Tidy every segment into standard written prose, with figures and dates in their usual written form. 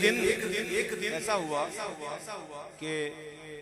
دن ایسا ہوا کہ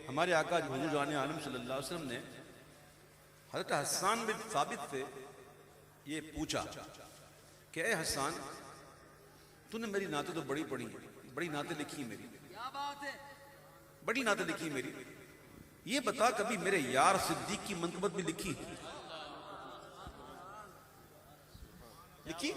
ہمارے آقا حضور جان عالم صلی اللہ علیہ وسلم نے حضرت حسان بن ثابت سے یہ پوچھا کہ اے حسان تو نے میری نعتیں تو بڑی پڑھی ہیں، بڑی نعتیں لکھی میری، بڑی نعتیں لکھی میری، یہ بتا کبھی میرے یار صدیق کی منقبت بھی لکھی؟ لکھی؟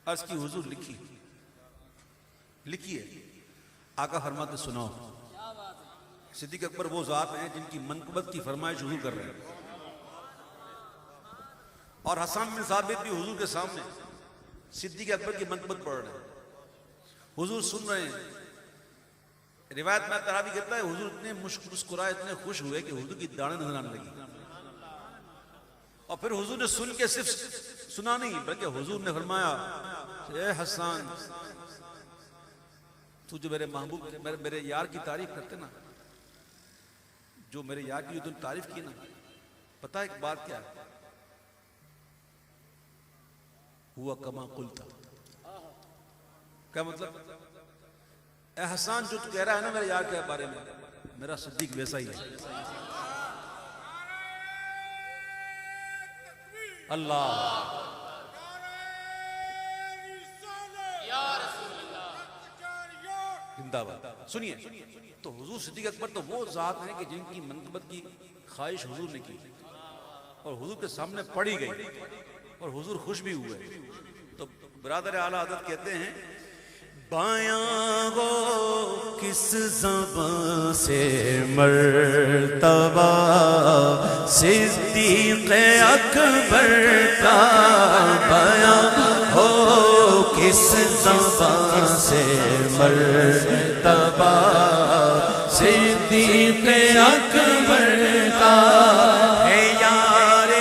عرض کی حضور لکھی ہے۔ آقا فرماتے سناؤ، صدیق اکبر وہ ذات ہیں جن کی منقبت کی فرمائش حضور کر رہے ہیں، اور حسان بن ثابت بھی حضور کے سامنے صدیق اکبر کی منقبت پڑھ رہے ہیں، حضور سن رہے ہیں۔ روایت میں تراوی کہتا ہے حضور اتنے مسکرائے، اتنے خوش ہوئے کہ حضور کی داڑھیں نظر آنے لگی، اور پھر حضور نے سن کے صرف سنا نہیں بلکہ حضور نے فرمایا اے حسان تو جو میرے محبوب میرے یار کی تعریف کرتے نا، جو میرے یار کی جو تم تعریف کی نا، پتہ ایک بات کیا ہے؟ ہوا کما قلت، کیا مطلب؟ اے حسان جو تو کہہ رہا ہے نا میرے یار کے بارے میں، میرا صدیق ویسا ہی ہے۔ اللہ زندہ باد۔ سنیے تو حضور صدیق اکبر تو وہ ذات ہیں کہ جن کی منقبت کی خواہش حضور نے کی اور حضور کے سامنے پڑھی گئی اور حضور خوش بھی ہوئے۔ تو برادر اعلیٰ حضرت کہتے ہیں بایاں وہ کس زبان سے مرتبہ صدیق اکبر کا، بایاں ہو کس زبان سے مرتبہ صدیق اکبر کا، ہے یار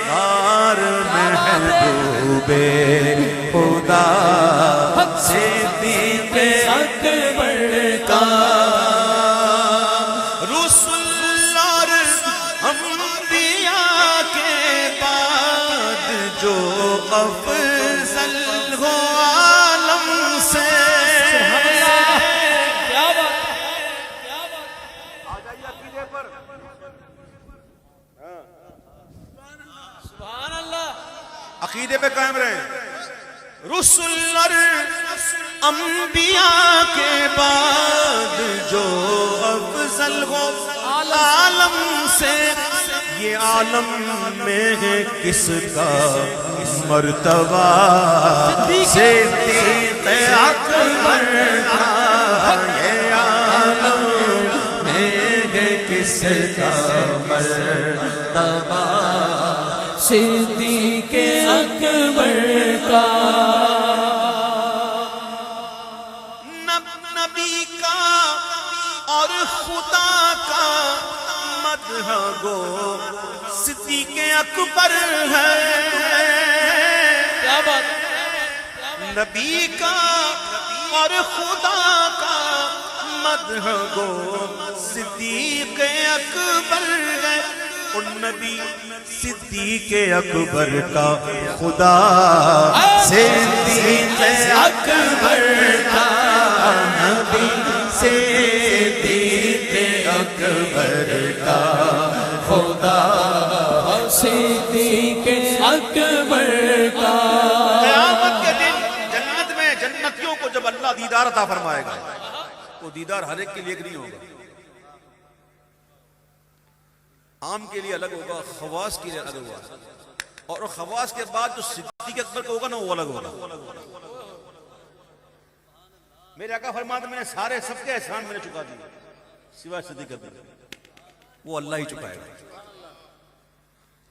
غار محبوب خدا صدیق اکبر کا، رسول اور انبیاء کے بعد جو افضل ہو عالم سے۔ کیا بات، آ جائیے عقیدے پر، سبحان اللہ، عقیدے پہ قائم رہیں۔ رسول اور انبیاء کے بعد جو افضل ہو عالم سے، یہ عالم میں ہے کس کا مرتبہ صدیق اکبر کا، یہ عالم میں ہے کس کا مرتبہ صدیق اکبر کا، نبی کا اور خدا کا مدح گو صدیق اکبر ہے۔ کیا بات، نبی کا اور خدا کا مدح گو صدیق اکبر ہے، اور نبی صدیق اکبر کا خدا صدیق اکبر کا، نبی صدیق اکبر کا خدا صدیق اکبر کا۔ قیامت کے دن جنت میں جنتیوں کو جب اللہ دیدار عطا فرمائے گا، وہ دیدار ہر ایک کے لیے نہیں ہوگا، عام کے لیے الگ ہوگا، خواص کے لیے الگ ہوگا، اور خواص کے بعد جو صدیق اکبر کا ہوگا نا وہ الگ ہوگا۔ میرے آقا فرماتے میں نے سارے سب کے احسان میں نے چکا دیے سوائے صدیق اکبر، وہ اللہ ہی چکائے گا۔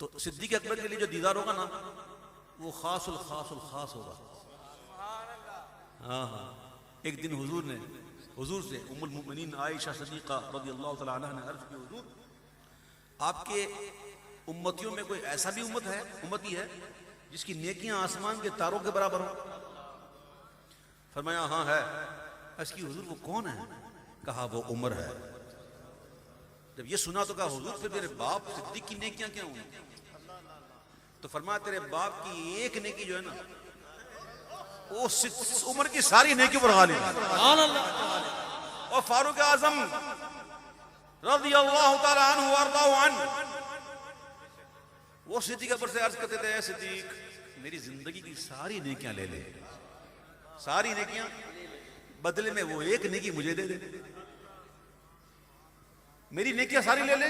تو صدیق اکبر کے لیے جو دیدار ہوگا نا وہ خاص الخاص الخاص ہوگا۔ ہاں ایک دن حضور سے ام المؤمنین عائشہ صدیقہ رضی اللہ تعالی عنہ نے عرض کی، حضور آپ کے امتیوں میں کوئی ایسا بھی امتی ہے جس کی نیکیاں آسمان کے تاروں کے برابر ہوں؟ فرمایا ہاں ہے۔ اس کی حضور وہ کون ہے؟ کہا وہ عمر ہے۔ جب یہ سنا تو کہا حضور پھر میرے باپ صدیق کی نیکیاں کیا ہوں گی؟ تو فرمایا تیرے باپ کی ایک نیکی جو ہے نا وہ عمر کی ساری نیکیوں پر غالب ہے. سبحان اللہ. اور فاروق اعظم رضی اللہ تعالی عنہ وارضاہ عنہ وہ صدیق اکبر سے عرض کرتے تھے اے صدیق میری زندگی کی ساری نیکیاں لے لے, ساری نیکیاں, بدلے میں وہ ایک نیکی مجھے دے دے. میری نیکیاں ساری لے لے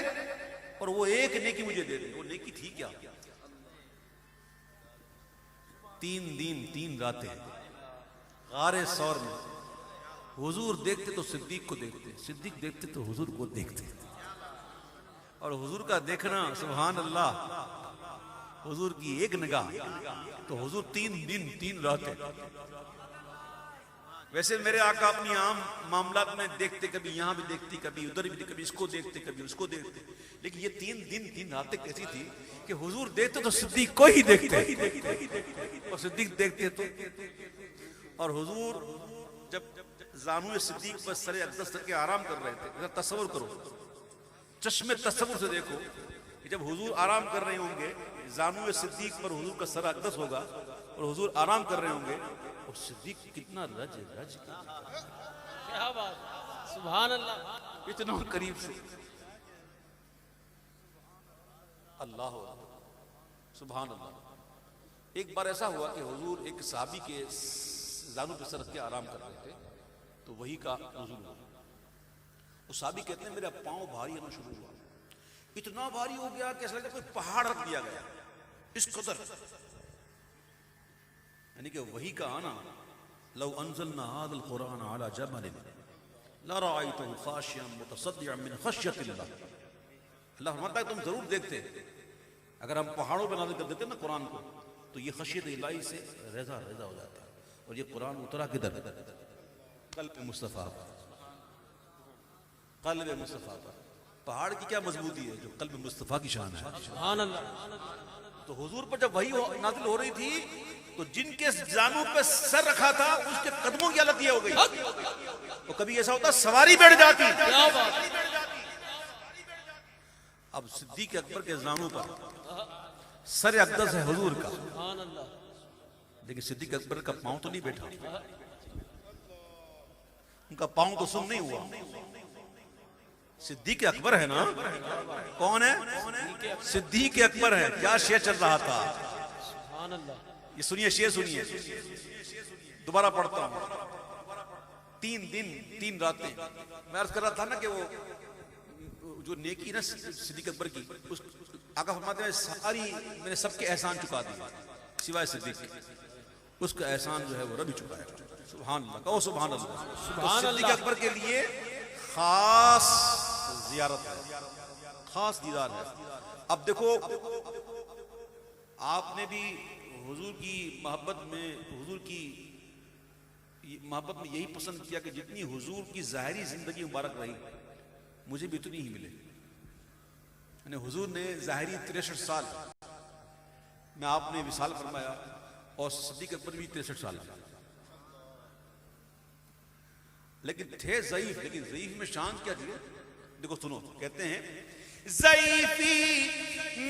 اور وہ ایک نیکی مجھے دے دے. وہ نیکی تھی کیا؟ 3 دن 3 راتیں غار ثور میں حضور دیکھتے تو صدیق کو دیکھتے, صدیق دیکھتے تو حضور کو دیکھتے, اور حضور کا دیکھنا سبحان اللہ, حضور کی ایک نگاہ تو حضور 3 دن 3 راتیں. ویسے میرے آقا اپنی عام معاملات میں دیکھتے, کبھی یہاں بھی دیکھتی, کبھی ادھر بھی, کبھی اس کو دیکھتے, کبھی اس کو دیکھتے, لیکن یہ 3 دن 3 راتیں کیسی تھی کہ حضور دیکھتے تو صدیق کو ہی دیکھتے اور صدیق دیکھتے تو. اور حضور جب زانو صدیق پر سر اقدس کر کے آرام کر رہے تھے, تصور کرو, چشم تصور سے دیکھو کہ جب حضور آرام کر رہے ہوں گے, زانو صدیق پر حضور کا سر اقدس ہوگا اور حضور آرام کر رہے ہوں گے, اور صدیق کتنا رج کیا بات, سبحان اللہ, اتنا قریب سے. اللہ سبحان اللہ. ایک بار ایسا ہوا کہ حضور ایک صحابی کے زانو پہ سر رکھ کے آرام کر رہے تھے تو وہی کا نزول ہوا. وہ صحابی کہتے ہیں میرا پاؤں بھاری ہونا شروع ہوا, اتنا بھاری ہو گیا کہ ایسا لگتا کوئی پہاڑ رکھ دیا گیا, اس قدر. یعنی کہ وہی کا آنا, لو انزلنا هذا القرآن على جبل لرأيته خاشعا متصدعا من خشية الله. اللہ فرماتا ہے تم ضرور دیکھتے اگر ہم پہاڑوں پہ نازل کر دیتے نا قرآن کو تو یہ خشیت الہی سے ریزہ ریزہ ہو جاتا. اور یہ قرآن اترا کدھر؟ قلب مصطفیٰ پر, قلب مصطفیٰ پر. پہاڑ کی کیا مضبوطی ہے جو قلب مصطفیٰ کی شان ہے. سبحان اللہ. تو حضور پر جب وحی نازل ہو رہی تھی تو جن کے زانوں پہ سر رکھا تھا اس کے قدموں کی حالت یہ ہو گئی. تو کبھی ایسا ہوتا سواری بیٹھ جاتی. کیا بات. اب صدیق اکبر کے زانوں پر سر اقدس ہے حضور کا, سبحان اللہ. لیکن صدیق اکبر کا پاؤں تو نہیں بیٹھا, ان کا پاؤں تو سن نہیں ہوا. صدیق اکبر ہے نا, کون ہے؟ صدیق اکبر ہے. کیا شعر چل رہا تھا, سبحان اللہ. یہ سنیے, شعر سنیے, دوبارہ پڑھتا ہوں. 3 دن 3 راتیں میں عرض کر رہا تھا نا کہ وہ جو نیکی نا صدیق اکبر کی, اس آقا فرماتے ہیں ساری میں نے سب کے احسان چکا دی سوائے صدیق, اس کا احسان جو ہے وہ رب ہی چکا ہے. سبحان اللہ, کہو سبحان اللہ. سبحان صدیق اللہ. اکبر کے لیے خاص زیارت ہے, خاص دیدار ہے. اب دیکھو آپ نے بھی حضور کی محبت میں, حضور کی محبت میں یہی پسند کیا کہ جتنی حضور کی ظاہری زندگی مبارک رہی مجھے بھی اتنی ہی ملے. یعنی حضور نے ظاہری 63 سال میں آپ نے وصال فرمایا اور صدیق اکبر بھی 63 سال, لیکن تھے ضعیف. لیکن ضعیف میں شان کیا تھی, دیکھو سنو, کہتے ہیں ضعیفی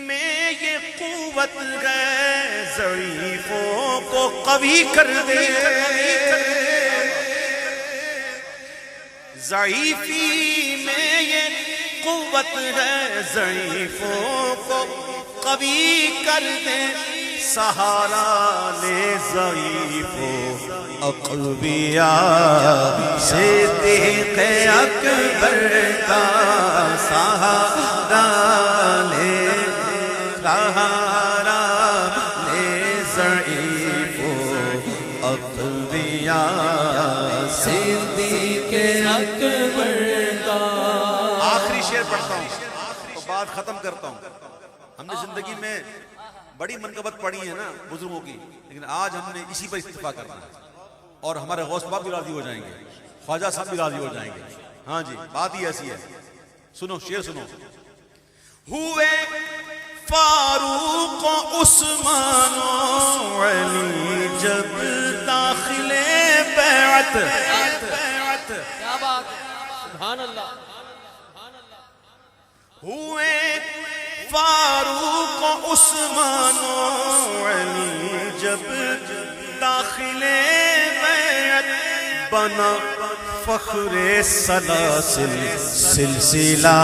میں یہ قوت ہے ضعیفوں کو قوی کر دے. ضعیفی میں یہ قوت ہے ضعیفوں کو قوی کر دے. سہارا لے ضعیفوں اقویاء صدیق اکبر کا سہارا لے, سہارا لے ضعیفوں اقویاء صدیق اکبر کا. آخری شعر پڑھتا ہوں تو بات ختم کرتا ہوں. ہم نے زندگی میں بڑی منقبت پڑھی ہے نا بزرگوں کی, لیکن آج ہم نے اسی پر اتفاق کرنا ہے اور ہمارے غوث پاک بھی راضی ہو جائیں گے, خواجہ صاحب بھی راضی ہو جائیں گے. ہاں جی, بات ہی ایسی ہے. سنو شعر سنو. ہوئے فاروق و عثمان و علی جب داخل بیعت. کیا بات, سبحان اللہ. ہوئے فاروق و عثمان و علی جب داخل بیعت بنا فخر سلاسل سلسلہ